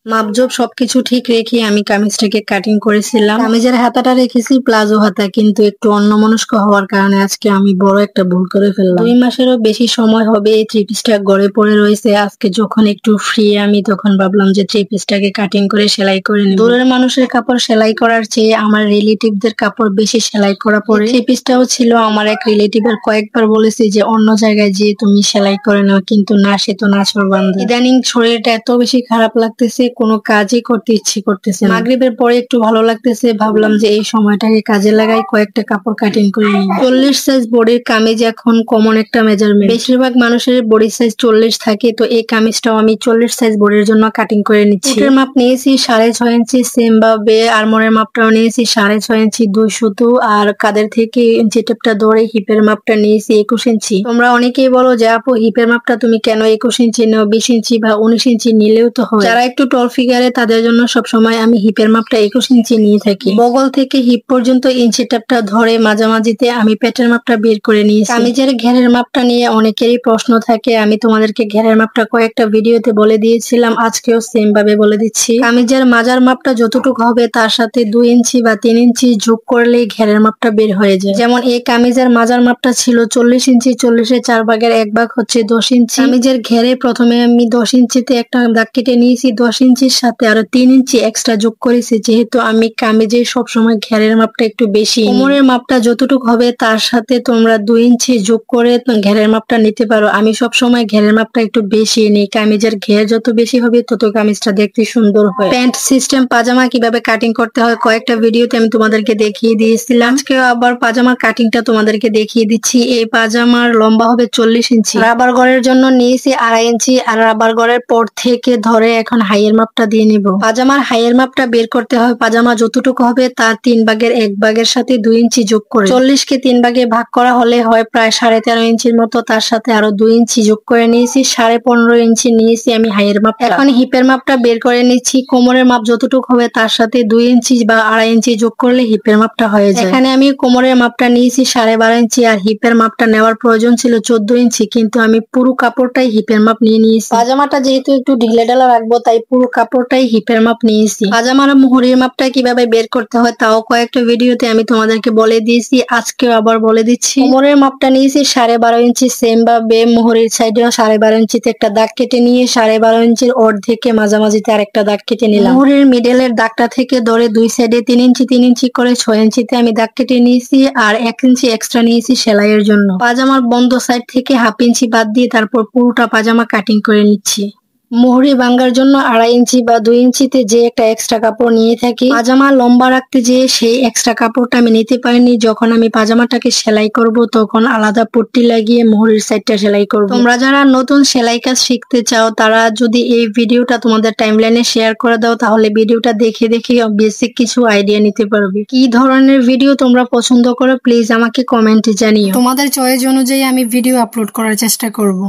মাপজোপ সবকিছু ঠিক রেখে আমি কামিজটাকে কাটিং করেছিলাম। কামিজের হাতাটা রেখেছি প্লাজো হাতা, কিন্তু একটু অন্যমনস্ক হওয়ার কারণে আজকে আমি বড় একটা ভুল করে ফেললাম। 2 মাসেরও বেশি সময় হবে এই থ্রি পিসটা গড়ে পড়ে রয়েছে। আজকে যখন একটু ফ্রি আমি তখন ভাবলাম যে থ্রি পিসটাকে কাটিং করে সেলাই করে নিব। দূরের মানুষের কাপড় সেলাই করার চেয়ে আমার রিলেটিভদের কাপড় বেশি সেলাই করা পড়ে। থ্রি পিসটাও ছিল আমার এক রিলেটিভের, কয়েকবার বলেছি যে অন্য জায়গায় যেয়ে তুমি সেলাই করে নাও, কিন্তু না, সে তো নাছোড়বান্দা। ইদানিং শরীরটা এত বেশি খারাপ লাগতেছে, কোনো কাজই করতে ইচ্ছে করতেছে না। মাগরিবের পরে একটু ভালো লাগতেছে, ভাবলাম যে এই সময়টাকে কাজে লাগাই, কয়েকটা কাপড় কাটিং করে নিই। 40 সাইজ বডির কামিজ এখন কমন একটা মেজারমেন্ট। বেশিরভাগ মানুষের বডি সাইজ 40 থাকে, তো এই কামিজটাও আমি 40 সাইজ বডির জন্য কাটিং করে নিচ্ছি। ফুটের মাপ নিয়েছি 6.5 ইঞ্চি, সেম ভাবে আরমোরের মাপটাও নিয়েছি 6.5 ইঞ্চি 2 সুতো, আর কাদের থেকে ইঞ্চি টেপটা ধরে হিপের মাপটা নিয়েছি 21 ইঞ্চি। তোমরা অনেকেই বলো যে আপু হিপের মাপটা তুমি কেন 21 ইঞ্চি নাও, 20 ইঞ্চি বা 19 ইঞ্চি নিলেও তো হয়। যারা একটু টল ফিগারে তাদের জন্য সবসময় আমি হিপের মাপটা 21 ইঞ্চি নিয়ে থাকি। বগল থেকে হিপ পর্যন্ত ইঞ্চি টেপটা ধরে মাঝামাঝিতে আমি পেটের মাপটা বের করে নিয়েছি। কামিজের ঘেরের মাপটা নিয়ে অনেকেরই প্রশ্ন থাকে, আমি তোমাদেরকে ঘেরের মাপটা কয়েকটা ভিডিওতে বলে দিয়েছিলাম, আজকেও সেম ভাবে বলে দিচ্ছি। কামিজের মাজার মাপটা যতটুকু হবে তার সাথে 2 ইঞ্চি বা 3 ইঞ্চি যোগ করলেই ঘেরের মাপটা বের হয়ে যায়। যেমন এই কামিজের মাজার মাপটা ছিল 40 ইঞ্চি, 40-এর 4 ভাগের 1 ভাগ হচ্ছে 10 ইঞ্চি। কামিজের ঘেরে প্রথমে আমি 10 ইঞ্চিতে একটা দাগ কেটে নিয়েছি, 10 ইঞ্চির সাথে আরো 3 ইঞ্চি এক্সট্রা যোগ করেছি, যেহেতু আমি কামিজের সবসময় ঘেরের মাপটা একটু বেশি। কোমরের মাপটা যতটুকু হবে তার সাথে তোমরা 2 ইঞ্চি যোগ করে ঘেরের মাপটা নিতে পারো। আমি সবসময় ঘেরের মাপটা একটু বেশি নিই, কামিজের ঘের যত বেশি হবে তত কামিজটা দেখতে সুন্দর হয়। প্যান্ট সিস্টেম পাজামা কিভাবে কাটিং করতে হয় কয়েকটা ভিডিওতে আমি তোমাদেরকে দেখিয়ে দিয়েছিলাম, আজকেও আবার পাজামার কাটিংটা তোমাদেরকে দেখিয়ে দিচ্ছি। এই পাজামার লম্বা হবে 40 ইঞ্চি। রাবার গড়ের জন্য নিয়েছি 2.5 ইঞ্চি, আর রাবার গড়ের পর থেকে ধরে এখন হাইয়ের মাপটা দিয়ে নিব। পাজামার হাইয়ের মাপটা বের করতে হবে পাজামা যতটুকু হবে তার 3 ভাগের 1 ভাগের সাথে 2 ইঞ্চি যোগ করে। 40 কে 3 ভাগে ভাগ করা হলে হয় প্রায় 13.5 ইঞ্চির মতো, তার সাথে আরো 2 ইঞ্চি যোগ করে নিয়েছি, 15.5 ইঞ্চি নিয়েছি আমি হাইয়ের মাপ। এখন হিপের মাপটা বের করে নিচ্ছি। কোমরের মাপ যতটুকু হবে তার সাথে 2 ইঞ্চি বা 2.5 ইঞ্চি যোগ করলে হিপের মাপটা হয়ে যায়। এখানে আমি কোমরের মাপটা নিয়েছি 12.5 ইঞ্চি, আর হিপের মাপটা নেওয়ার প্রয়োজন ছিল 14 ইঞ্চি, কিন্তু আমি পুরো কাপড়টাই হিপের মাপ নিয়ে নিয়েছি। পাজামাটা যেহেতু একটু ঢিলে ঢালা রাখবো তাই পুরো কাপড়টাই হিপের মাপ নিয়েছি। পাজামার মুহুরির মাপটা কিভাবে বের করতে হয় তাও কয়েকটা ভিডিওতে আমি তোমাদেরকে বলে দিয়েছি, আজকেও আবার বলে দিচ্ছি। কোমরের মাপটা নিয়েছি 12.5 ইঞ্চি, সেম ভাবে মুহুরির সাইডেও 12.5 ইঞ্চিতে একটা দাগ কেটে নিয়ে 12.5 ইঞ্চির অর্ধেকে মাঝামাঝিতে আরেকটা দাগ কেটে নিলাম। মুহুরির মিডলের দাগটা থেকে ধরে 2 সাইডে 3 ইঞ্চি 3 ইঞ্চি করে 6 ইঞ্চিতে আমি দাগ কেটে নিয়েছি, আর 1 ইঞ্চি এক্সট্রা নিয়েছি সেলাইয়ের জন্য। পাজামার বন্ধ সাইড থেকে 1/2 ইঞ্চি বাদ দিয়ে তারপর পুরোটা পাজামা কাটিং করে নিচ্ছি। মুহুরি ভাঙ্গার জন্য 2.5 ইঞ্চি বা 2 ইঞ্চিতে যে একটা এক্সট্রা কাপড় নিয়ে থাকি, পাজামা লম্বা রাখতে যেয়ে সেই এক্সট্রা কাপড়টা আমি নিতে পারিনি। যখন আমি পাজামাটাকে সেলাই করব তখন আলাদা পট্টি লাগিয়ে মুহুরির সাইডটা সেলাই করব। তোমরা যারা নতুন সেলাই কাজ শিখতে চাও তারা যদি এই ভিডিওটা তোমাদের টাইমলাইনে শেয়ার করে দাও তাহলে ভিডিওটা দেখে দেখে বেসিক কিছু আইডিয়া নিতে পারবে। কি ধরনের ভিডিও তোমরা পছন্দ করো প্লিজ আমাকে কমেন্টে জানিও, তোমাদের চয়েস অনুযায়ী আমি ভিডিও আপলোড করার চেষ্টা করব।